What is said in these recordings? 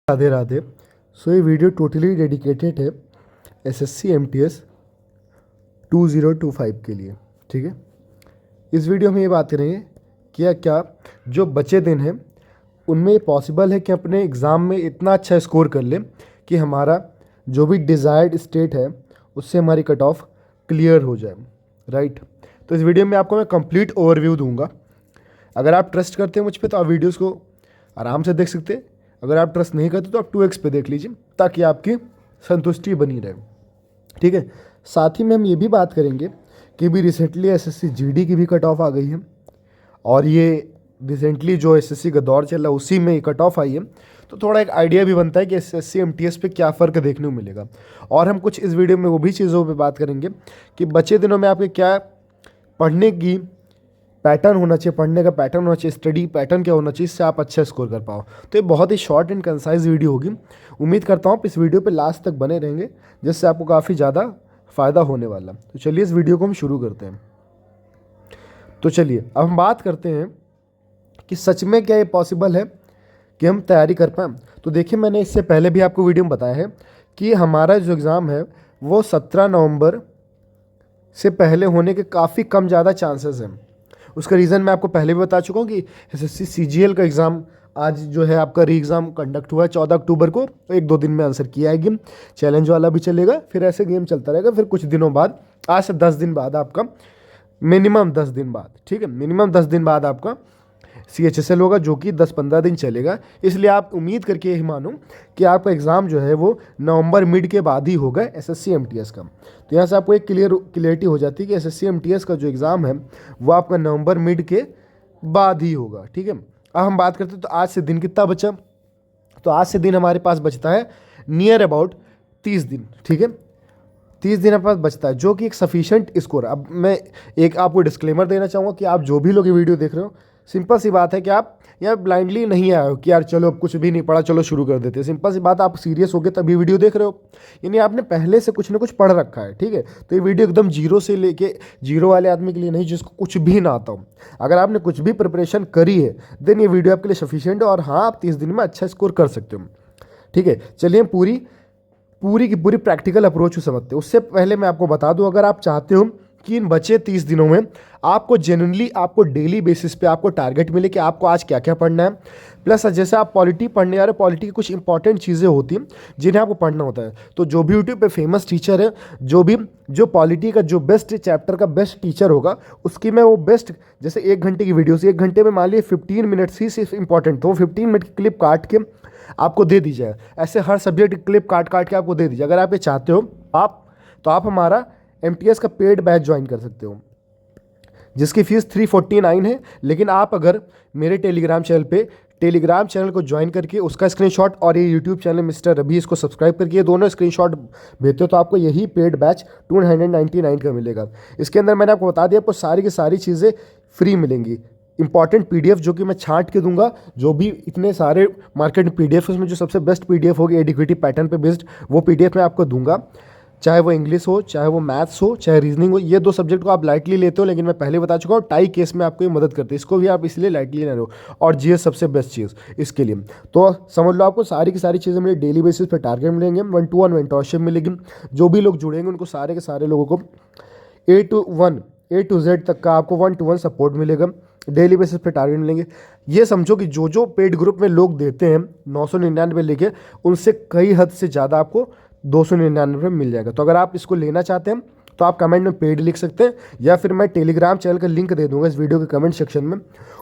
राधे राधे। सो ये video totally dedicated है SSC MTS 2025 के लिए। ठीक है, इस वीडियो में ये बात करेंगे क्या क्या जो बचे दिन हैं उनमें पॉसिबल है कि अपने एग्ज़ाम में इतना अच्छा स्कोर कर ले कि हमारा जो भी डिज़ायर्ड स्टेट है उससे हमारी कट ऑफ क्लियर हो जाए। राइट, तो इस वीडियो में आपको मैं कंप्लीट ओवरव्यू दूंगा। अगर आप ट्रस्ट करते हैं मुझ पे तो आप वीडियोस को आराम से देख सकते हैं। अगर आप ट्रस्ट नहीं करते तो आप 2x पे देख लीजिए ताकि आपकी संतुष्टि बनी रहे। ठीक है, साथ ही में हम ये भी बात करेंगे कि भी रिसेंटली एसएससी जीडी की भी कट ऑफ आ गई है और ये रिसेंटली जो एसएससी का दौर चल रहा है उसी में कट ऑफ आई है, तो थोड़ा एक आइडिया भी बनता है कि एसएससी एमटीएस पे क्या फ़र्क देखने को मिलेगा। और हम कुछ इस वीडियो में वो भी चीज़ों पे बात करेंगे कि बचे दिनों में आपके क्या पढ़ने की पैटर्न होना चाहिए, पढ़ने का पैटर्न होना चाहिए, स्टडी पैटर्न क्या होना चाहिए, इससे आप अच्छा स्कोर कर पाओ। तो ये बहुत ही शॉर्ट एंड कंसाइज वीडियो होगी। उम्मीद करता हूँ इस वीडियो पे लास्ट तक बने रहेंगे जिससे आपको काफ़ी ज़्यादा फ़ायदा होने वाला। तो चलिए इस वीडियो को हम शुरू करते हैं। तो चलिए अब हम बात करते हैं कि सच में क्या ये पॉसिबल है कि हम तैयारी कर पाएँ। तो देखिए, मैंने इससे पहले भी आपको वीडियो में बताया है कि हमारा जो एग्ज़ाम है वो 17 नवंबर से पहले होने के काफ़ी कम ज़्यादा चांसेस हैं। उसका रीज़न मैं आपको पहले भी बता चुका हूँ कि एसएससी सीजीएल का एग्ज़ाम आज जो है आपका री एग्ज़ाम कंडक्ट हुआ है 14 अक्टूबर को। 1-2 दिन में आंसर किया है गेम, चैलेंज वाला भी चलेगा, फिर ऐसे गेम चलता रहेगा। फिर कुछ दिनों बाद, आज से 10 दिन बाद आपका मिनिमम 10 दिन बाद, ठीक है, मिनिमम 10 दिन बाद आपका CHSL होगा जो कि 10-15 दिन चलेगा। इसलिए आप उम्मीद करके यही मानो कि आपका एग्ज़ाम जो है वो नवंबर मिड के बाद ही होगा एसएससी एमटीएस का। तो यहाँ से आपको एक क्लियरिटी हो जाती है कि एसएससी एमटीएस का जो एग्ज़ाम है वो आपका नवंबर मिड के बाद ही होगा। ठीक है, अब हम बात करते हैं तो आज से दिन कितना बचा। तो आज से दिन हमारे पास बचता है नियर अबाउट 30 दिन। ठीक है, 30 दिन हमारे पास बचता है जो कि एक सफिशेंट स्कोर। अब मैं एक आपको डिस्क्लेमर देना चाहूँगा कि आप जो भी लोग ये वीडियो देख रहे हो, सिंपल सी बात है कि आप यार ब्लाइंडली नहीं आए हो कि यार चलो अब कुछ भी नहीं पढ़ा, चलो शुरू कर देते हैं। सिंपल सी बात, आप सीरियस हो गए तभी वीडियो देख रहे हो, यानी आपने पहले से कुछ ना कुछ पढ़ रखा है। ठीक है, तो ये वीडियो एकदम जीरो से लेके जीरो वाले आदमी के लिए नहीं जिसको कुछ भी ना आता हो। अगर आपने कुछ भी प्रिपरेशन करी है देन ये वीडियो आपके लिए सफिशियंट है और हाँ, आप 30 दिन में अच्छा स्कोर कर सकते हो। ठीक है, चलिए हम पूरी की पूरी प्रैक्टिकल अप्रोच को समझते हैं। उससे पहले मैं आपको बता दूं, अगर आप चाहते हो कि इन बचे 30 दिनों में आपको जेन्युइनली आपको डेली बेसिस पे आपको टारगेट मिले कि आपको आज क्या क्या पढ़ना है, प्लस जैसे आप पॉलिटी पढ़ने जा रहे हो, पॉलिटी की कुछ इंपॉर्टेंट चीज़ें होती हैं जिन्हें आपको पढ़ना होता है। तो जो भी यूट्यूब पे फेमस टीचर है, जो पॉलिटी का जो बेस्ट चैप्टर का बेस्ट टीचर होगा, उसकी मैं वो बेस्ट, जैसे 1 घंटे की वीडियो से 1 घंटे में मान लीजिए 15 मिनट्स ही सिर्फ इंपॉर्टेंट, तो वो 15 मिनट की क्लिप काट के आपको दे दी जाए। ऐसे हर सब्जेक्ट क्लिप काट काट के आपको दे दीजिए। अगर आप ये चाहते हो आप हमारा एमटीएस का पेड बैच ज्वाइन कर सकते हो जिसकी फीस 349 है। लेकिन आप अगर मेरे टेलीग्राम चैनल को ज्वाइन करके उसका स्क्रीनशॉट और ये यूट्यूब चैनल मिस्टर रवि इसको सब्सक्राइब करके ये दोनों स्क्रीनशॉट भेजते हो तो आपको यही पेड बैच 299 का मिलेगा। इसके अंदर मैंने आपको बता दिया, आपको सारी की सारी चीज़ें फ्री मिलेंगी। इंपॉर्टेंट पीडीएफ जो कि मैं छांट के दूंगा, जो भी इतने सारे मार्केट में पीडीएफ, उसमें जो सबसे बेस्ट पीडीएफ होगी एडिक्विटी पैटर्न पे बेस्ड, वो पीडीएफ मैं आपको दूंगा। चाहे वो इंग्लिश हो, चाहे वो मैथ्स हो, चाहे रीजनिंग हो, ये 2 सब्जेक्ट को आप लाइटली लेते हो, लेकिन मैं पहले बता चुका हूँ टाई केस में आपको ये मदद करते हैं, इसको भी आप इसलिए लाइटली ना लो। और जीएस सबसे बेस्ट चीज़ इसके लिए। तो समझ लो, आपको सारी की सारी चीज़ें मिलेगी, डेली बेसिस पे टारगेट मिलेंगे, 1-to-1 मेंटरशिप मिलेगी। जो भी लोग जुड़ेंगे उनको सारे के सारे लोगों को A to Z तक का आपको 1-to-1 सपोर्ट मिलेगा, डेली बेसिस पे टारगेट मिलेंगे। ये समझो कि जो पेड ग्रुप में लोग देते हैं 999 लेके, उनसे कई हद से ज़्यादा आपको 299 में मिल जाएगा। तो अगर आप इसको लेना चाहते हैं तो आप कमेंट में पेड लिख सकते हैं, या फिर मैं टेलीग्राम चैनल का लिंक दे दूंगा इस वीडियो के कमेंट सेक्शन में,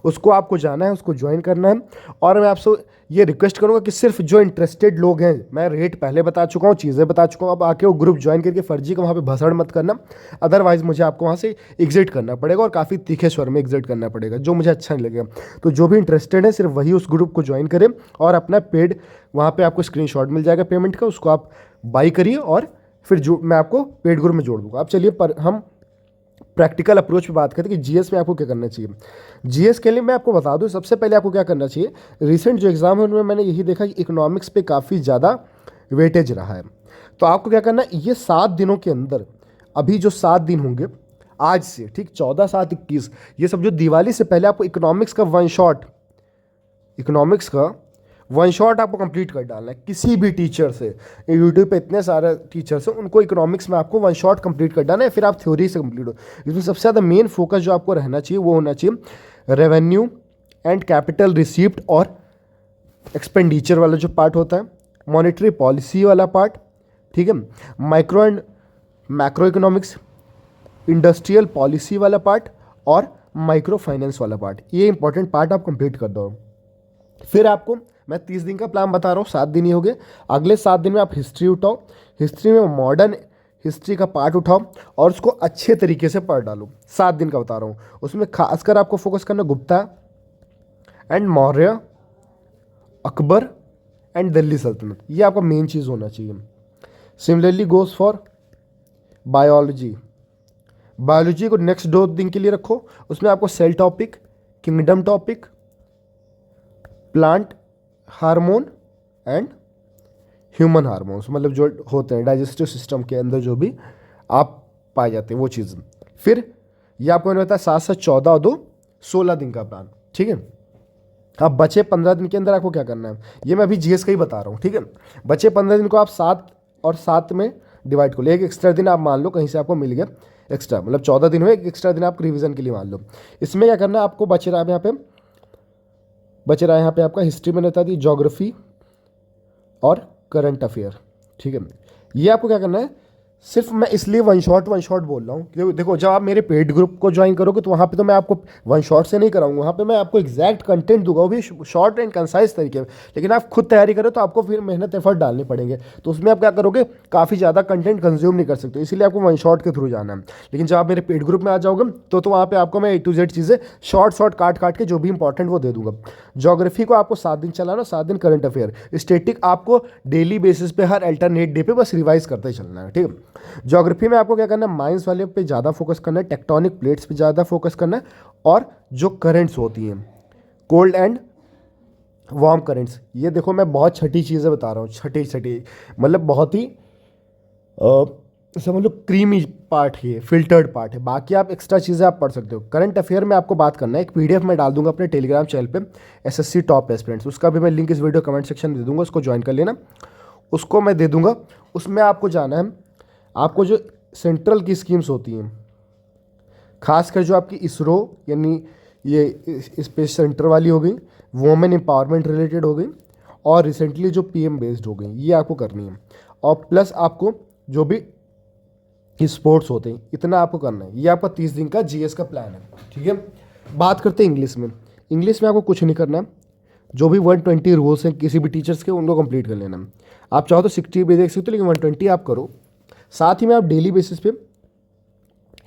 उसको आपको जाना है, उसको ज्वाइन करना है। और मैं आपसे ये रिक्वेस्ट करूंगा कि सिर्फ जो इंटरेस्टेड लोग हैं, मैं रेट पहले बता चुका हूँ, चीज़ें बता चुका हूँ, अब आके वो ग्रुप ज्वाइन करके फर्जी का वहाँ पे भसड़ मत करना। अदरवाइज मुझे आपको वहाँ से एग्जिट करना पड़ेगा और काफ़ी तीखे स्वर में एग्जिट करना पड़ेगा, जो मुझे अच्छा नहीं लगेगा। तो जो भी इंटरेस्टेड है सिर्फ वही उस ग्रुप को ज्वाइन करें और अपना पेड, वहाँ पर आपको स्क्रीनशॉट मिल जाएगा पेमेंट का, उसको आप बाई करिए और फिर जो मैं आपको पेड ग्रुप में जोड़ दूंगा। अब चलिए हम प्रैक्टिकल अप्रोच पे बात करते हैं कि जीएस में आपको क्या करना चाहिए। जीएस के लिए मैं आपको बता दूं, सबसे पहले आपको क्या करना चाहिए। रिसेंट जो एग्जाम है उनमें मैंने यही देखा कि इकोनॉमिक्स पे काफ़ी ज़्यादा वेटेज रहा है। तो आपको क्या करना है, ये 7 दिनों के अंदर, अभी जो 7 दिन होंगे आज से, ठीक, 14, 7, 21, ये सब जो दिवाली से पहले आपको इकोनॉमिक्स का वन शॉट आपको कंप्लीट कर डालना है किसी भी टीचर से। यूट्यूब पे इतने सारे टीचर्स हैं, उनको इकोनॉमिक्स में आपको वन शॉट कंप्लीट कर डालना है, फिर आप थ्योरी से कंप्लीट हो। इसमें सबसे ज़्यादा मेन फोकस जो आपको रहना चाहिए वो होना चाहिए रेवेन्यू एंड कैपिटल रिसीप्ट और एक्सपेंडिचर वाला जो पार्ट होता है, मॉनेटरी पॉलिसी वाला पार्ट, ठीक है, micro and macro economics, industrial policy वाला पार्ट और माइक्रो फाइनेंस वाला पार्ट। ये इंपॉर्टेंट पार्ट आप कंप्लीट कर दो। फिर आपको मैं 30 दिन का प्लान बता रहा हूँ, 7 दिन ही हो गए। अगले 7 दिन में आप हिस्ट्री उठाओ, हिस्ट्री में मॉडर्न हिस्ट्री का पार्ट उठाओ और उसको अच्छे तरीके से पढ़ डालो। 7 दिन का बता रहा हूँ, उसमें खासकर आपको फोकस करना गुप्ता एंड मौर्य, अकबर एंड दिल्ली सल्तनत, ये आपका मेन चीज़ होना चाहिए। Similarly goes for biology. Biology को नेक्स्ट 2 दिन के लिए रखो, उसमें आपको cell topic, kingdom topic, plant hormone and human hormones, मतलब जो होते हैं डाइजेस्टिव सिस्टम के अंदर जो भी आप पाए जाते हैं वो चीज़। फिर ये आपको मैंने बताया 7 से 14 और 2 16 दिन का प्लान, ठीक है। अब बचे 15 दिन के अंदर आपको क्या करना है, ये मैं अभी जीएस का ही बता रहा हूँ, ठीक है। बचे 15 दिन को आप 7 और 7 में डिवाइड कर लो। एक एक्स्ट्रा दिन आप मान लो कहीं से आपको मिल गया एक्स्ट्रा, मतलब 14 दिन हुए, एक एक्स्ट्रा दिन आप रिवीजन के लिए मान लो। इसमें क्या करना है आपको, बचे रहा है यहाँ पे आपका हिस्ट्री में रहता थी, ज्योग्राफी और करंट अफेयर, ठीक है। ये आपको क्या करना है, सिर्फ मैं इसलिए वन शॉट बोल रहा हूँ। देखो जब आप मेरे पेड ग्रुप को ज्वाइन करोगे तो वहाँ पे तो मैं आपको वन शॉट से नहीं कराऊंगा, वहाँ पे मैं आपको एग्जैक्ट कंटेंट दूंगा, वो भी शॉर्ट एंड कंसाइज तरीके में। लेकिन आप खुद तैयारी करो तो आपको फिर मेहनत एफर्ट डालने पड़ेंगे, तो उसमें आप क्या करोगे, काफ़ी ज़्यादा कंटेंट कंज्यूम नहीं कर सकते, इसीलिए आपको वन शॉट के थ्रू जाना है। लेकिन जब आप मेरे पेड ग्रुप में आ जाओगे तो वहाँ पर आपको मैं A to Z चीज़ें शॉर्ट काट के जो भी इंपॉर्टेंट वो दे दूंगा। ज्योग्राफी को आपको 7 दिन चलाना, 7 दिन करंट अफेयर। स्टैटिक आपको डेली बेसिस पे हर अल्टरनेट डे पे बस रिवाइज करते चलना है, ठीक है। ज्योग्राफी में आपको क्या करना है, माइंस वाले पे ज़्यादा फोकस करना है, टेक्टोनिक प्लेट्स पे ज़्यादा फोकस करना है, और जो करंट्स होती हैं कोल्ड एंड वार्म करंट्स। ये देखो मैं बहुत छठी चीज़ें बता रहा हूँ, छठी मतलब बहुत ही समझ लो क्रीमी पार्ट है, फिल्टर्ड पार्ट है। बाकी आप एक्स्ट्रा चीज़ें आप पढ़ सकते हो। करंट अफेयर में आपको बात करना है, एक PDF मैं डाल दूंगा अपने टेलीग्राम चैनल पे, SSC टॉप एस्पिरेंट्स, उसका भी मैं लिंक इस वीडियो कमेंट सेक्शन में दे दूंगा, उसको ज्वाइन कर लेना। उसको मैं दे दूंगा, उसमें आपको जाना है, आपको जो सेंट्रल की स्कीम्स होती हैं, खासकर जो आपकी इसरो यानी ये स्पेस सेंटर वाली हो गई, वुमेन एम्पावरमेंट रिलेटेड हो गई, और रिसेंटली जो PM बेस्ड हो गई, ये आपको करनी है। और प्लस आपको जो भी स्पोर्ट्स होते हैं इतना आपको करना है। ये आपका 30 दिन का GS का प्लान है, ठीक है। बात करते हैं इंग्लिश में। इंग्लिश में आपको कुछ नहीं करना, जो भी 120 रूल्स हैं किसी भी टीचर्स के उनको कंप्लीट कर लेना। आप चाहो तो 60 भी देख सकते हो, लेकिन 120 आप करो। साथ ही में आप डेली बेसिस पे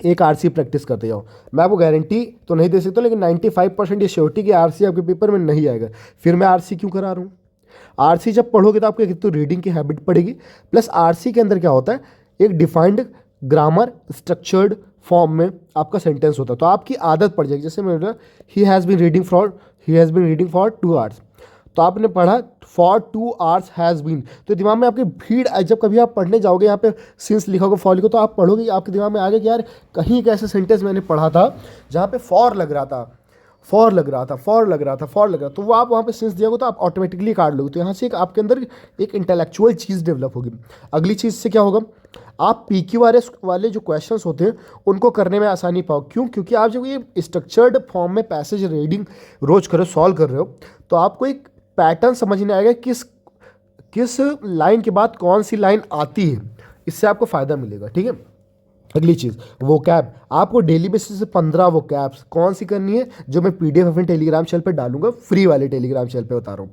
एक RC प्रैक्टिस करते जाओ। मैं आपको गारंटी तो नहीं दे सकता, लेकिन 95% ये श्योरिटी की RC आपके पेपर में नहीं आएगा। फिर मैं RC क्यों करा रहा हूँ, RC जब पढ़ोगे तो आपको एक तो रीडिंग की हैबिट पड़ेगी, प्लस RC के अंदर क्या होता है, एक डिफाइंड ग्रामर स्ट्रक्चर्ड फॉर्म में आपका सेंटेंस होता है, तो आपकी आदत पड़ जाएगी। जैसे मैंने ही has been reading for 2 hours, तो आपने पढ़ा फॉर 2 आवर्स हैज़ बीन, तो दिमाग में आपकी भीड़, जब कभी आप पढ़ने जाओगे यहाँ पे सिंस लिखा होगा, फॉर लिखो, तो आप पढ़ोगे, आपके दिमाग में आ गया कि यार कहीं एक ऐसा सेंटेंस मैंने पढ़ा था जहाँ पे फॉर लग रहा था, तो वो आप वहाँ पे सिंस दिया होगा तो आप ऑटोमेटिकली काट लोगे। तो यहाँ से एक आपके अंदर एक इंटेलेक्चुअल चीज़ डेवलप होगी। अगली चीज़ से क्या होगा, आप PQ वाले जो क्वेश्चंस होते हैं उनको करने में आसानी पाओ। क्यों, क्योंकि आप जब ये स्ट्रक्चर्ड फॉर्म में पैसेज रीडिंग रोज करो, सॉल्व कर रहे हो, तो आपको एक पैटर्न समझने आएगा किस लाइन के बाद कौन सी लाइन आती है, इससे आपको फ़ायदा मिलेगा, ठीक है। अगली चीज़ वोकैब, आपको डेली बेसिस से 15 वोकैब्स कौन सी करनी है, जो मैं PDF अपने टेलीग्राम चैनल पे डालूंगा, फ्री वाले टेलीग्राम चैनल पे बता रहा हूँ।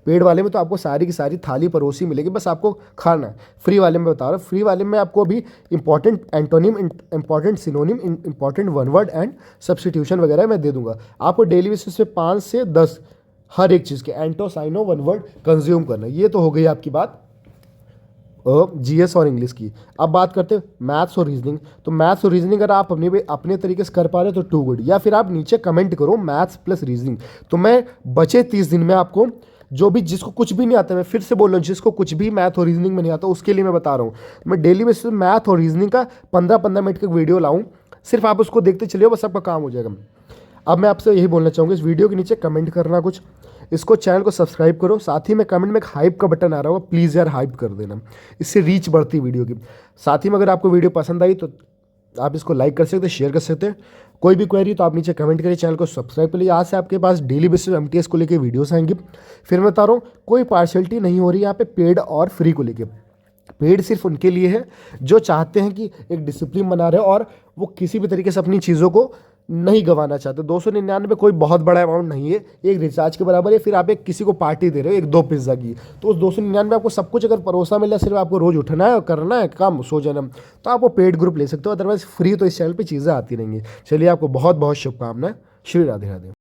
पेड वाले में तो आपको सारी की सारी थाली परोसी मिलेगी, बस आपको खाना है। फ्री वाले में बता रहा हूँ, फ्री वाले में आपको अभी important antonym, important synonym, important one word and substitution वगैरह मैं दे दूंगा। आपको डेली बेसिस पे 5 से 10 हर एक चीज़ के एंटो साइनो वन वर्ड कंज्यूम करना। ये तो हो गई आपकी बात GS और इंग्लिश की। अब बात करते हैं मैथ्स और रीजनिंग। तो मैथ्स और रीजनिंग अगर आप अपने तरीके से कर पा रहे हो तो 2 गुड, या फिर आप नीचे कमेंट करो मैथ्स प्लस रीजनिंग। तो मैं बचे 30 दिन में आपको जो भी, जिसको कुछ भी नहीं आता, मैं फिर से बोल रहा हूँ, जिसको कुछ भी मैथ और रीजनिंग में नहीं आता उसके लिए मैं बता रहा हूँ, मैं डेली बेसिस मैथ और रीजनिंग का 15-15 मिनट का वीडियो लाऊँ, सिर्फ आप उसको देखते चलिए, बस आपका काम हो जाएगा। अब मैं आपसे यही बोलना चाहूँगा, इस वीडियो के नीचे कमेंट करना कुछ, इसको चैनल को सब्सक्राइब करो, साथ ही में कमेंट में एक हाइप का बटन आ रहा होगा, प्लीज़ यार हाइप कर देना, इससे रीच बढ़ती वीडियो की। साथ ही में अगर आपको वीडियो पसंद आई तो आप इसको लाइक कर सकते हैं, शेयर कर सकते हैं। कोई भी क्वेरी तो आप नीचे कमेंट करिए, चैनल को सब्सक्राइब करिए। आज से आपके पास डेली बेसिस एमटीएस को लेकर वीडियोस आएंगी। फिर मैं बता रहा हूँ, कोई पार्शलिटी नहीं हो रही है यहाँ पे पेड और फ्री को लेकर। पेड सिर्फ उनके लिए है जो चाहते हैं कि एक डिसिप्लिन बना रहे और वो किसी भी तरीके से अपनी चीज़ों को नहीं गंवाना चाहते। 299 कोई बहुत बड़ा अमाउंट नहीं है, एक रिचार्ज के बराबर है। फिर आप एक किसी को पार्टी दे रहे हो 1-2 पिज़्ज़ा की, तो उस 299 आपको सब कुछ अगर परोसा मिल रहा है, सिर्फ आपको रोज़ उठना है और करना है काम, सो जाना, तो आप वो पेड ग्रुप ले सकते हो। अदरवाइज फ्री तो इस चैनल पर चीज़ें आती रहेंगी। चलिए, आपको बहुत बहुत शुभकामनाएं। श्री राधे राधे।